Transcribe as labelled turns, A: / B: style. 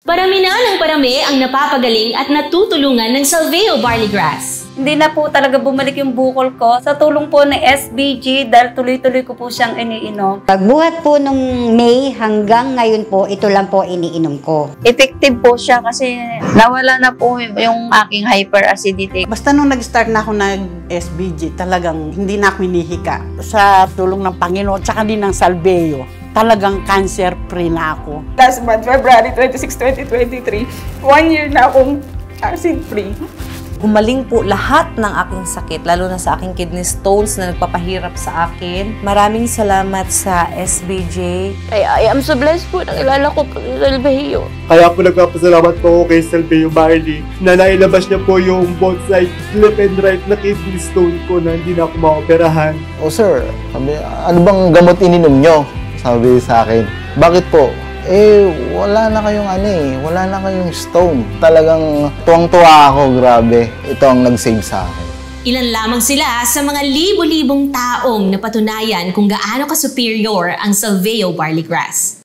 A: Parami na ng parami ang napapagaling at natutulungan ng Salveo Barley Grass.
B: Hindi na po talaga bumalik yung bukol ko sa tulong po ng SBG dahil tuloy-tuloy ko po siyang iniinom.
C: Pagbuhat po nung May hanggang ngayon po, ito lang po iniinom ko.
B: Effective po siya kasi nawala na po yung aking hyperacidity.
D: Basta nung nag-start na ako nag-SBG, talagang hindi na ako hinihika. Sa tulong ng Panginoon, tsaka din ng Salveo, talagang cancer-free na ako.
E: Last month, February 26, 2023, 1 year na akong acid-free.
F: Gumaling po lahat ng aking sakit, lalo na sa aking kidney stones na nagpapahirap sa akin. Maraming salamat sa SBJ.
G: I am so blessed po na kilala ko po si Salveo.
H: Kaya po nagpapasalamat po ako kay Salveo Barley na nailabas niya po yung both side left and right na kidney stone ko na hindi na ako maoperahan.
I: O sir, sabi, ano bang gamot ininom nyo? Sabi sa akin, bakit po? Wala na kayong wala na kayong stone. Talagang tuwang-tuwa ako, grabe. Ito ang nag-save sa akin.
A: Ilan lamang sila sa mga libo-libong taong napatunayan kung gaano ka-superior ang Salveo Barley Grass.